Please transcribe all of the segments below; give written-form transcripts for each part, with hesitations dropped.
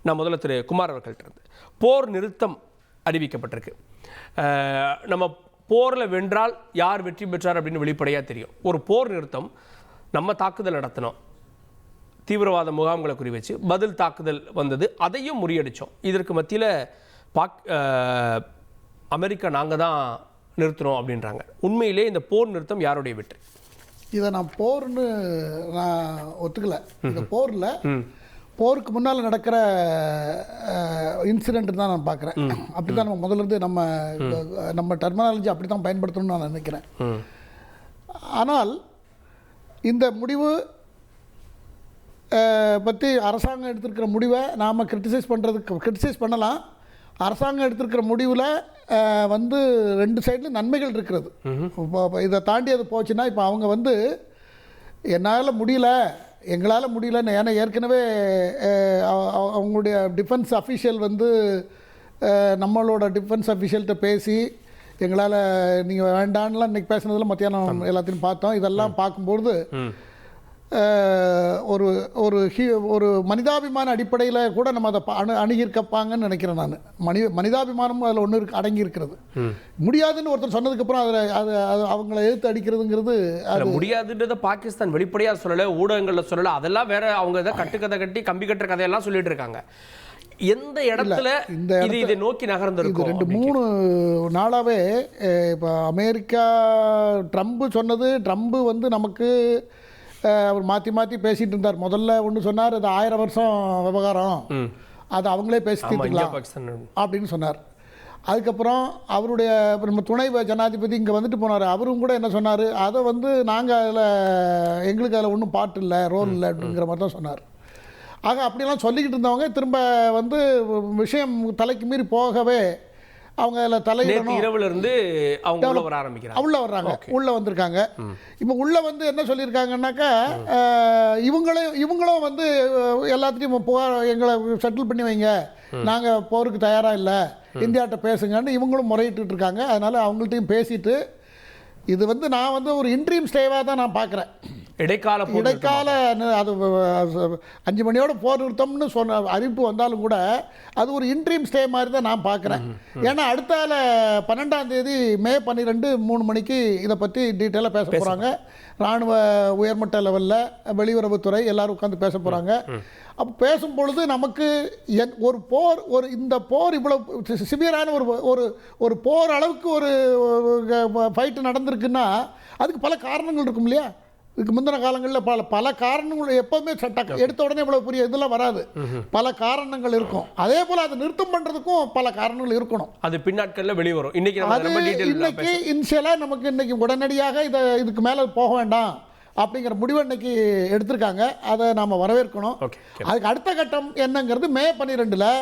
நான் முதல்ல திரு குமார் அவர்கள்ட்ட இருந்து போர் நிறுத்தம் அறிவிக்கப்பட்டிருக்கு. நம்ம போரில் வென்றால் யார் வெற்றி பெற்றார் அப்படின்னு வெளிப்படையாக தெரியும். ஒரு போர் நிறுத்தம், நம்ம தாக்குதல் நடத்தினோம், தீவிரவாத முகாம்களை குறி வச்சு பதில் தாக்குதல் வந்தது, அதையும் முறியடித்தோம். இதற்கு மத்தியில் அமெரிக்கா நாங்கள் தான் நிறுத்தினோம் அப்படின்றாங்க. உண்மையிலே இந்த போர் நிறுத்தம் யாருடைய வெற்றி? இதை நான் போர்னு நான் ஒத்துக்கல. இந்த போரில் போருக்கு முன்னால் நடக்கிற இன்சிடென்ட் தான் நான் பார்க்குறேன். அப்படி தான் நம்ம முதல்ல இருந்து நம்ம டெர்மினாலஜி அப்படி தான் பயன்படுத்தணும்னு நான் நினைக்கிறேன். ஆனால் இந்த முடிவு பற்றி அரசாங்கம் எடுத்திருக்கிற முடிவை நாம் கிரிட்டிசைஸ் பண்ணலாம். அரசாங்கம் எடுத்திருக்கிற முடிவில் வந்து ரெண்டு சைடில் நன்மைகள் இருக்கிறது. இதை தாண்டி அது போச்சுன்னா இப்போ அவங்க என்னால் முடியல, எங்களால் முடியலன்னு, ஏன்னா ஏற்கனவே அவங்களுடைய டிஃபென்ஸ் அஃபிஷியல் நம்மளோட டிஃபென்ஸ் அஃபிஷியல்கிட்ட பேசி எங்களால் நீங்கள் வேண்டான்லாம் இன்றைக்கி பேசுனதில் மத்தியானம் எல்லாத்தையும் பார்த்தோம். இதெல்லாம் பார்க்கும்பொழுது ஒரு ஒரு ஒரு மனிதாபிமான அடிப்படையில் கூட நம்ம அதை அணுகியிருக்கப்பாங்கன்னு நினைக்கிறேன். நான் மனிதாபிமானமும் அதில் ஒன்று அடங்கி இருக்கிறது. முடியாதுன்னு ஒருத்தர் சொன்னதுக்கப்புறம் அது அவங்கள எதிர்த்து அடிக்கிறதுங்கிறது அது முடியாதுன்றதை பாகிஸ்தான் வெளிப்படையாக சொல்லலை, ஊடகங்களில் சொல்லலை. அதெல்லாம் வேற அவங்க இதை கட்டுக்கதை கட்டி கம்பி கட்டுற கதையெல்லாம் சொல்லிட்டு இருக்காங்க. எந்த இடத்துல இதை நோக்கி நகர்ந்திருக்கும்? 2-3 நாளாகவே இப்போ அமெரிக்கா ட்ரம்ப் சொன்னது, ட்ரம்ப் நமக்கு அவர் மாற்றி மாற்றி பேசிகிட்டு இருந்தார். முதல்ல ஒன்று சொன்னார், அது 1000 வருஷம் விவகாரம், அது அவங்களே பேசி தீர்த்துக்கலாம் அப்படின்னு சொன்னார். அதுக்கப்புறம் அவருடைய நம்ம துணை ஜனாதிபதி இங்கே வந்துட்டு போனார். அவரும் கூட என்ன சொன்னார், அதை நாங்கள் அதில் எங்களுக்கு அதில் ஒன்றும் பாட்டு இல்லை, ரோல் இல்லை அப்படிங்கிற மாதிரி தான் சொன்னார். ஆக அப்படிலாம் சொல்லிக்கிட்டு இருந்தவங்க திரும்ப விஷயம் தலைக்கு மீறி போகவே அவங்க அதில் தலையிடணும். இரவுலேருந்து அவங்க உள்ள வர ஆரம்பிக்கிறாங்க, உள்ளே வர்றாங்க, உள்ளே வந்திருக்காங்க. இப்போ உள்ளே என்ன சொல்லியிருக்காங்கன்னாக்கா, இவங்களும் எல்லாத்தையும் புகார் எங்களை செட்டில் பண்ணி வைங்க, நாங்கள் போருக்கு தயாராக இல்லை, இந்தியாட்ட பேசுங்கன்னு இவங்களும் முறையிட்டு இருக்காங்க. அதனால் அவங்கள்ட்டையும் பேசிட்டு இது நான் ஒரு இன்ட்ரீம் ஸ்டேவாக தான் நான் பார்க்குறேன். இடைக்கால அது 5 மணியோட போர் நிறுத்தம்னு சொன்ன அறிவிப்பு வந்தாலும் கூட அது ஒரு இன்ட்ரீம் ஸ்டே மாதிரி தான் நான் பார்க்குறேன். ஏன்னா அடுத்தால 12ஆம் தேதி மே 12 3 மணிக்கு இதை பற்றி டீட்டெயிலாக பேச போகிறாங்க. இராணுவ உயர்மட்ட லெவலில் வெளியுறவுத்துறை எல்லோரும் உட்காந்து பேச போகிறாங்க. அப்போ பேசும்பொழுது நமக்கு இந்த போர் இவ்வளோ சிவியரான ஒரு போர் அளவுக்கு ஒரு ஃபைட்டு நடந்திருக்குன்னா அதுக்கு பல காரணங்கள் இருக்கும் இல்லையா? இதுக்கு முந்தின காலங்களில் பல காரணங்கள் எப்போவுமே எடுத்த உடனே இவ்வளோ பெரிய இதெல்லாம் வராது, பல காரணங்கள் இருக்கும். அதே போல் அதை நிறுத்தம் பண்ணுறதுக்கும் பல காரணங்கள் இருக்கணும். அது பின்னாட்களில் வெளிவரும். இன்னைக்கு இனிஷியலாக நமக்கு இன்னைக்கு உடனடியாக இதுக்கு மேலே போக வேண்டாம் அப்படிங்கிற முடிவு இன்னைக்கு எடுத்திருக்காங்க. அதை நாம் வரவேற்கணும். அதுக்கு அடுத்த கட்டம் என்னங்கிறது மே 12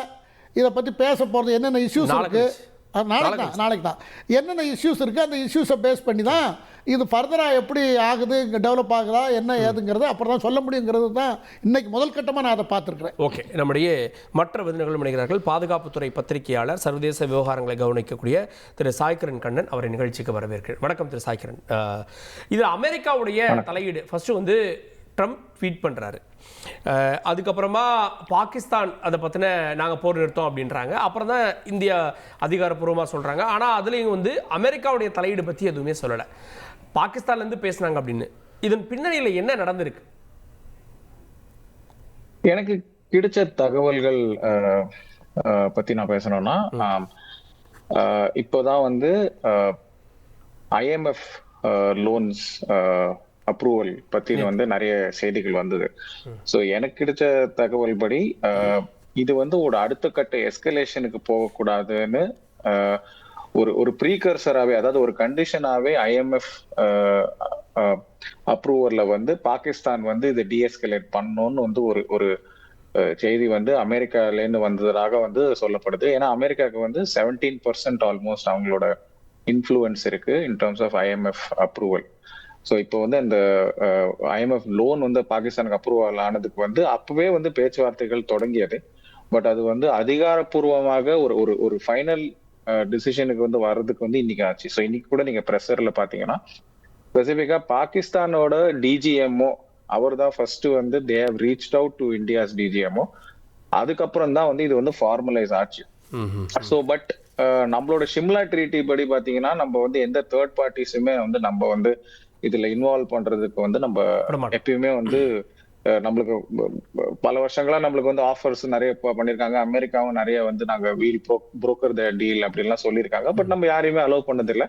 இதை பற்றி பேச போகிறது. என்னென்ன இஷ்யூஸ் இருக்குது நாளைக்கு தான் என்னென்ன இஷ்யூஸ் இருக்குது, அந்த இஷ்யூஸை பேஸ் பண்ணி தான் இது ஃபர்தராக எப்படி ஆகுது, இங்கே டெவலப் ஆகுதா, என்ன ஏதுங்கிறது அப்புறம் தான் சொல்ல முடியுங்கிறது தான் இன்னைக்கு முதல் கட்டமாக நான் அதை பார்த்துருக்குறேன். ஓகே, நம்முடைய மற்ற விருந்தினர்களும் இணைகிறார்கள். பாதுகாப்புத்துறை பத்திரிகையாளர், சர்வதேச விவகாரங்களை கவனிக்கக்கூடிய திரு சாய்கிரண் கண்ணன் அவரை நிகழ்ச்சிக்கு வரவேற்கிறேன். வணக்கம் திரு சாய்கிரண். இது அமெரிக்காவுடைய தலையீடு. ஃபர்ஸ்ட் ட்ரம்ப் ட்வீட் பண்ணுறாரு, அதுக்கப்புறமா பாகிஸ்தான் அதை பற்றின நாங்கள் போர் நிறுத்தோம் அப்படின்றாங்க. அப்புறம் தான் இந்தியா அதிகாரப்பூர்வமாக சொல்கிறாங்க. ஆனால் அதுலேயும் அமெரிக்காவுடைய தலையீடு பற்றி எதுவுமே சொல்லலை. பாகிஸ்தான்லேருந்து பேசினாங்க அப்படின்னு. இதன் பின்னணியில் என்ன நடந்திருக்கு? எனக்கு கிடைச்ச தகவல்கள் பற்றி நான் பேசணும்னா, இப்போதான் IMF லோன்ஸ் அப்ரூவல் பத்தி நிறைய செய்திகள் வந்தது. ஸோ எனக்கு கிடைச்ச தகவல் படி இது ஒரு அடுத்த கட்ட எஸ்கலேஷனுக்கு போகக்கூடாதுன்னு ஒரு ப்ரீகர்சராகவே, அதாவது ஒரு கண்டிஷனாகவே IMF அப்ரூவல்ல பாகிஸ்தான் இதை டீஎஸ்கலேட் பண்ணணும்னு ஒரு செய்தி அமெரிக்காலேருந்து வந்ததாக சொல்லப்படுது. ஏன்னா அமெரிக்காவுக்கு 17% ஆல்மோஸ்ட் அவங்களோட இன்ஃப்ளூயன்ஸ் இருக்கு in terms of IMF approval. So இப்போ இந்த IMF லோன் பாகிஸ்தானுக்கு அப்ரூவல் ஆனதுக்கு அப்பவே பேச்சுவார்த்தைகள் தொடங்கியது. பட் அது அதிகாரப்பூர்வமாக ஒரு ஃபைனல் டிசிஷனுக்கு வர்றதுக்கு இன்னைக்கு ஆச்சு. ஸோ இன்னைக்கு கூட நீங்க ப்ரெஷர்ல பாத்தீங்கன்னா ஸ்பெசிஃபிக்கா பாகிஸ்தானோட DGMO அவர் தான் first they have reached out to India's DGMO அதுக்கப்புறம் தான் வந்து இது வந்து ஃபார்மலைஸ் ஆச்சு. ஸோ பட் நம்மளோட ஷிம்லா ட்ரீட்டி படி பாத்தீங்கன்னா நம்ம வந்து எந்த தேர்ட் பார்ட்டிஸுமே வந்து நம்ம வந்து இதுல இன்வால்வ் பண்றதுக்கு வந்து நம்ம எப்பயுமே வந்து நம்மளுக்கு பல வருஷங்களா நம்மளுக்கு வந்து ஆஃபர்ஸ் நிறைய பண்ணிருக்காங்க. அமெரிக்காவும் நிறைய வந்து நாங்க வீல் புரோக்கர் த டீல் அப்படின்லாம் சொல்லியிருக்காங்க. பட் நம்ம யாரையுமே அலோவ் பண்ணதில்லை.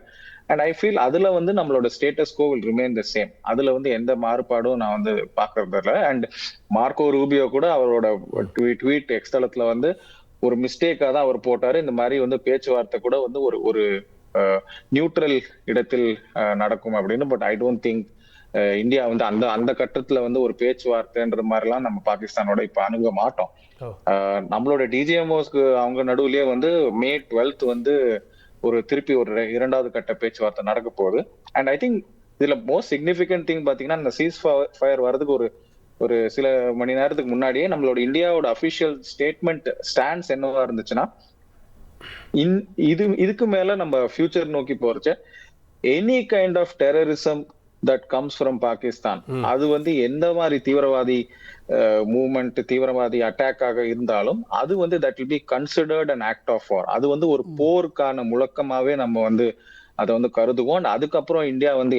அண்ட் ஐ ஃபீல் அதுல வந்து நம்மளோட status quo will remain the same. அதுல வந்து எந்த மாறுபாடும் நான் வந்து பாக்குறது இல்லை. அண்ட் மார்க்கோ ரூபியோ கூட அவரோட ட்வீட் எக்ஸ்தலத்துல வந்து ஒரு மிஸ்டேக்கா தான் அவர் போட்டாரு. இந்த மாதிரி வந்து பேச்சுவார்த்தை கூட வந்து ஒரு நியூட்ரல் இடத்தில் நடக்கும் அப்படின்னு. But I don't think India வந்து அந்த கட்டத்துல வந்து ஒரு பேச்சுவார்த்தைன்ற மாதிரிலாம் நம்ம பாகிஸ்தானோட இப்ப அணுக மாட்டோம். நம்மளோட டிஜிஎம்ஓஸ்க்கு அவங்க நடுவுலயே வந்து May 12th வந்து திருப்பி ஒரு 2வது கட்ட பேச்சுவார்த்தை நடக்க போகுது. அண்ட் ஐ திங்க் இதுல மோஸ்ட் சிக்னிபிகன்ட் திங் பாத்தீங்கன்னா இந்த சீஸ் ஃபயர் வர்றதுக்கு ஒரு சில மணி நேரத்துக்கு முன்னாடியே நம்மளோட இந்தியாவோட அபிஷியல் ஸ்டேட்மெண்ட் ஸ்டாண்ட்ஸ் என்னவா இருந்துச்சுன்னா, இதுக்கு மேல நம்ம ஃபியூச்சர் நோக்கி போறச்ச any kind of terrorism that comes from Pakistan, அது வந்து எந்த மாதிரி தீவிரவாதி மூவ்மெண்ட் தீவிரவாதி அட்டாக்காக இருந்தாலும் அது வந்து that will be considered an act of war. அது வந்து ஒரு போருக்கான முழக்கமாவே நம்ம வந்து அதை வந்து கருதுவோம். அதுக்கப்புறம் இந்தியா வந்து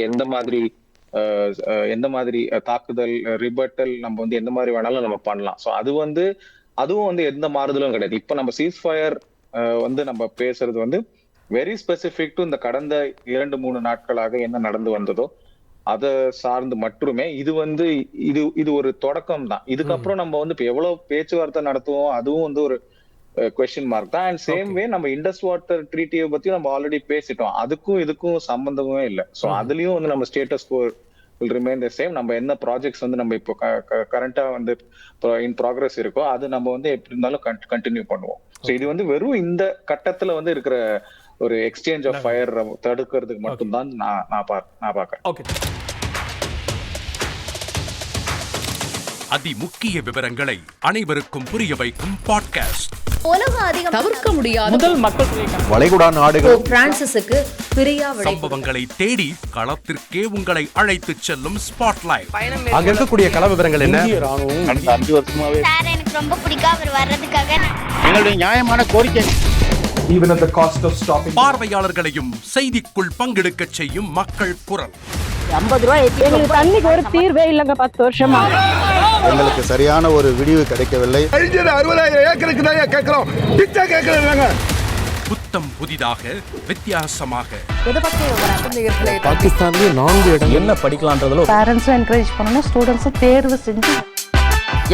எந்த மாதிரி தாக்குதல் ரிபட்டல் நம்ம வந்து எந்த மாதிரி வேணாலும் நம்ம பண்ணலாம். ஸோ அதுவும் வந்து எந்த மாறுதலும் கிடையாது. இப்ப நம்ம சீஸ் ஃபயர் வந்து நம்ம பேசுறது வந்து வெரி ஸ்பெசிபிக் டு இந்த கடந்த 2-3 நாட்களாக என்ன நடந்து வந்ததோ அதை சார்ந்து மட்டுமே. இது வந்து இது ஒரு தொடக்கம் தான். இதுக்கப்புறம் நம்ம வந்து இப்ப எவ்வளவு பேச்சுவார்த்தை நடத்துவோம் அதுவும் வந்து ஒரு கொஸ்டின் மார்க் தான். அண்ட் சேம் வே நம்ம இண்டஸ் வாட்டர் ட்ரீட்டியை பத்தி நம்ம ஆல்ரெடி பேசிட்டோம். அதுக்கும் இதுக்கும் சம்பந்தமே இல்லை. ஸோ அதுலயும் வந்து நம்ம status quo will remain the same. நம்ம என்ன ப்ராஜெக்ட்ஸ் வந்து நம்ம இப்போ கரண்டா வந்து இன் ப்ராக்ரஸ் இருக்கோ அது நம்ம வந்து எப்படி இருந்தாலும் கண்டினியூ பண்ணுவோம். ஸோ இது வந்து வெறும் இந்த கட்டத்துல வந்து இருக்கிற ஒரு எக்ஸ்சேஞ்ச் ஆஃப் ஃபயர் தடுக்கிறதுக்கு மட்டும்தான் நான் பாக்கிறேன். ஓகே. அதிமுக்கிய விவரங்களை அனைவருக்கும் புரிய வைக்கும் பாட்காஸ்ட். தவிர்க்க முடியாத முதல் மக்கள் வளைகுடா நாடுகள் பிரான்சிஸுக்கு பிரியா சம்பவங்களை தேடி களத்திற்கே உங்களை அழைத்து செல்லும் ஸ்பாட்லைட். அங்க இருக்கக்கூடிய கள விவரங்கள் என்ன? கடந்த 5 வருஷமாவே சார் எனக்கு ரொம்ப பிடிக்கும் அவர் வர்றதுக்காக. எங்களுடைய நியாயமான கோரிக்கை Even at the cost of stopping. பார்வையாளர்களையும் செய்திக்குள் பங்கெடுக்க செய்யும் மக்கள் குரல். 50 ரூபாய் எங்களுக்கு தண்ணிக்கு ஒரு தீர்வே இல்லைங்க. 10 வருஷமா எங்களுக்கு சரியான ஒரு விடிவு கிடைக்கவில்லை. 60,000 ஏக்கருக்கு தான் கேட்கிறோம். பிச்சை கேட்கறாங்க. புத்தம் புதிதாக வித்தியாசமாக பாகிஸ்தான்லயே 4 இடம் என்ன படிக்கலாம்ன்றதுல பேரண்ட்ஸும் என்கரேஜ் பண்ணணும், ஸ்டூடெண்ட்ஸும் தேர்வு செஞ்சு.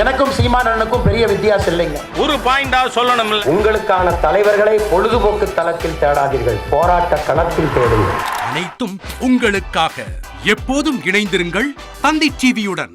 எனக்கும் சீமானனுக்கும் பெரிய வித்தியாசம் இல்லைங்க. ஒரு பாயிண்டா சொல்லணும். உங்களுக்கான தலைவர்களை பொழுதுபோக்கு தளத்தில் தேடாதீர்கள், போராட்ட களத்தில் தேடுங்கள். அனைத்தும் உங்களுக்காக. எப்போதும் இணைந்திருங்கள் தந்தி டிவியுடன்.